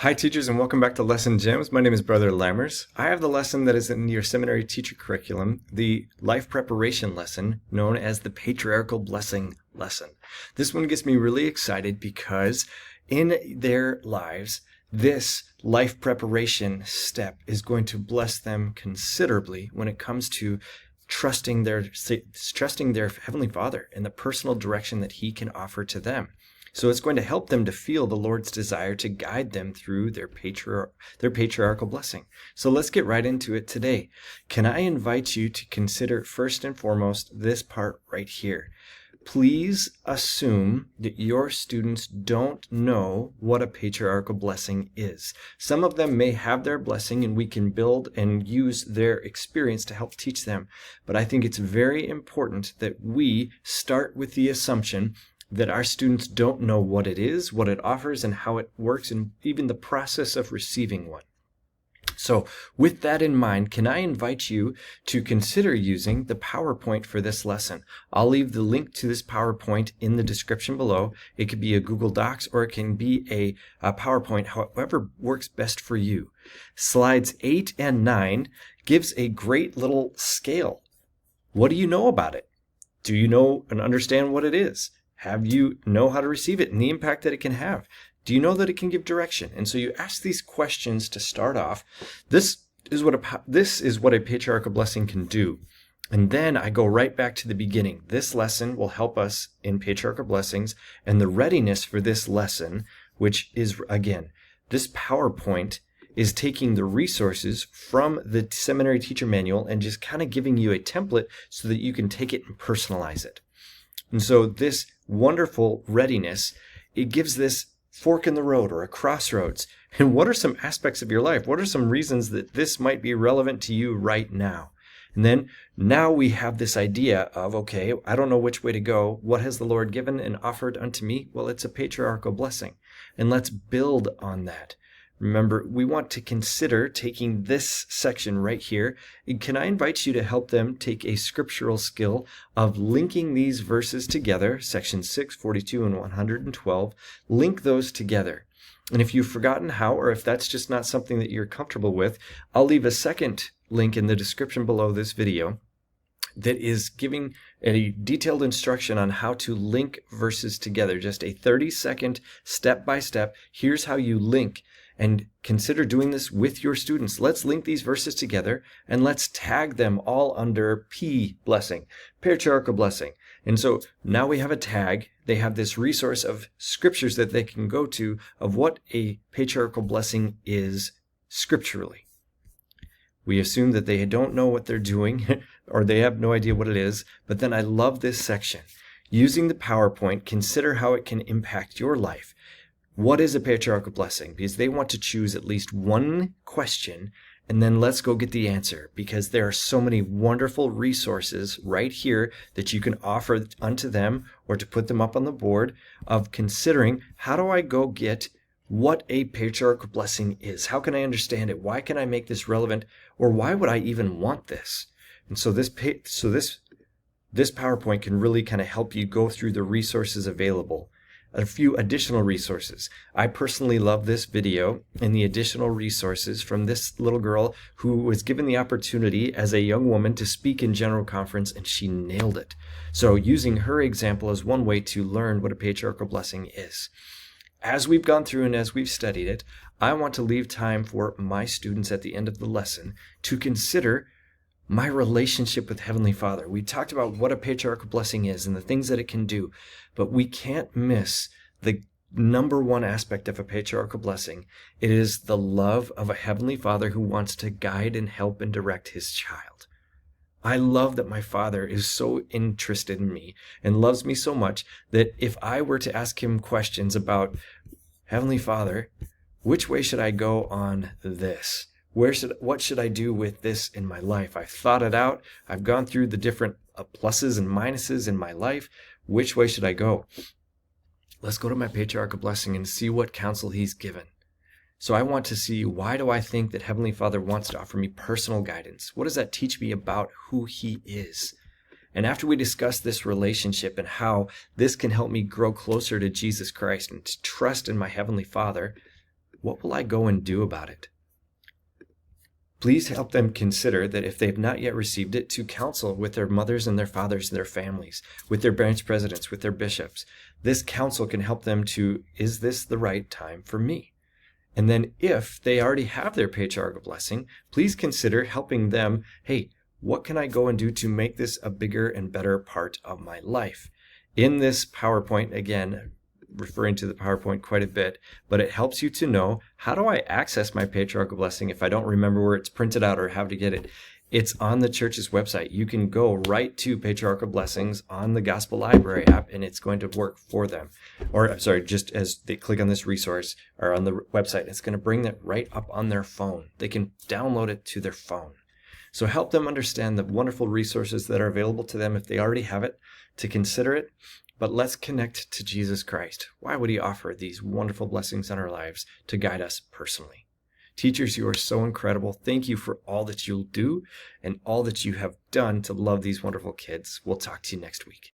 Hi teachers, and welcome back to Lesson Gems. My name is Brother Lammers. I have the lesson that is in your seminary teacher curriculum, the life preparation lesson known as the Patriarchal Blessing lesson. This one gets me really excited because in their lives, this life preparation step is going to bless them considerably when it comes to trusting their Heavenly Father and the personal direction that He can offer to them. So it's going to help them to feel the Lord's desire to guide them through their patriarchal blessing. So let's get right into it today. Can I invite you to consider first and foremost this part right here? Please assume that your students don't know what a patriarchal blessing is. Some of them may have their blessing and we can build and use their experience to help teach them. But I think it's very important that we start with the assumption that our students don't know what it is, what it offers, and how it works, and even the process of receiving one. So with that in mind, can I invite you to consider using the PowerPoint for this lesson? I'll leave the link to this PowerPoint in the description below. It could be a Google Docs or it can be a PowerPoint, however works best for you. Slides 8 and 9 gives a great little scale. What do you know about it? Do you know and understand what it is? Have you know how to receive it and the impact that it can have? Do you know that it can give direction? And so you ask these questions to start off. This is what a patriarchal blessing can do. And then I go right back to the beginning. This lesson will help us in patriarchal blessings and the readiness for this lesson, which is, again, this PowerPoint is taking the resources from the seminary teacher manual and just kind of giving you a template so that you can take it and personalize it. And so this wonderful readiness, it gives this fork in the road or a crossroads. And what are some aspects of your life? What are some reasons that this might be relevant to you right now? And then now we have this idea of, okay, I don't know which way to go. What has the Lord given and offered unto me? Well, it's a patriarchal blessing. And let's build on that. Remember, we want to consider taking this section right here. Can I invite you to help them take a scriptural skill of linking these verses together, section 6, 42, and 112, link those together. And if you've forgotten how, or if that's just not something that you're comfortable with, I'll leave a second link in the description below this video that is giving a detailed instruction on how to link verses together. Just a 30-second step-by-step. Here's how you link. And consider doing this with your students. Let's link these verses together and let's tag them all under P blessing, patriarchal blessing. And so now we have a tag. They have this resource of scriptures that they can go to of what a patriarchal blessing is scripturally. We assume that they don't know what they're doing or they have no idea what it is. But then I love this section. Using the PowerPoint, consider how it can impact your life. What is a patriarchal blessing? Because they want to choose at least one question and then let's go get the answer, because there are so many wonderful resources right here that you can offer unto them or to put them up on the board of considering, how do I go get what a patriarchal blessing is? How can I understand it? Why can I make this relevant? Or why would I even want this? And so this PowerPoint can really kind of help you go through the resources available. A few additional resources. I personally love this video and the additional resources from this little girl who was given the opportunity as a young woman to speak in general conference, and she nailed it. So using her example as one way to learn what a patriarchal blessing is. As we've gone through and as we've studied it, I want to leave time for my students at the end of the lesson to consider my relationship with Heavenly Father. We talked about what a patriarchal blessing is and the things that it can do, but we can't miss the number one aspect of a patriarchal blessing. It is the love of a Heavenly Father who wants to guide and help and direct His child. I love that my Father is so interested in me and loves me so much that if I were to ask Him questions about, Heavenly Father, which way should I go on this? What should I do with this in my life? I've thought it out. I've gone through the different pluses and minuses in my life. Which way should I go? Let's go to my patriarchal blessing and see what counsel He's given. So I want to see, why do I think that Heavenly Father wants to offer me personal guidance? What does that teach me about who He is? And after we discuss this relationship and how this can help me grow closer to Jesus Christ and to trust in my Heavenly Father, what will I go and do about it? Please help them consider that if they've not yet received it, to counsel with their mothers and their fathers and their families, with their branch presidents, with their bishops. This counsel can help them to, is this the right time for me? And then if they already have their patriarchal blessing, please consider helping them, hey, what can I go and do to make this a bigger and better part of my life? In this PowerPoint, again, referring to the PowerPoint quite a bit, but it helps you to know, how do I access my patriarchal blessing if I don't remember where it's printed out or how to get it? It's on the church's website. You can go right to patriarchal blessings on the Gospel Library app, and it's going to work for them. Or, I'm sorry, just as they click on this resource or on the website, it's going to bring that right up on their phone. They can download it to their phone. So help them understand the wonderful resources that are available to them if they already have it, to consider it. But let's connect to Jesus Christ. Why would he offer these wonderful blessings in our lives to guide us personally? Teachers, you are so incredible. Thank you for all that you'll do and all that you have done to love these wonderful kids. We'll talk to you next week.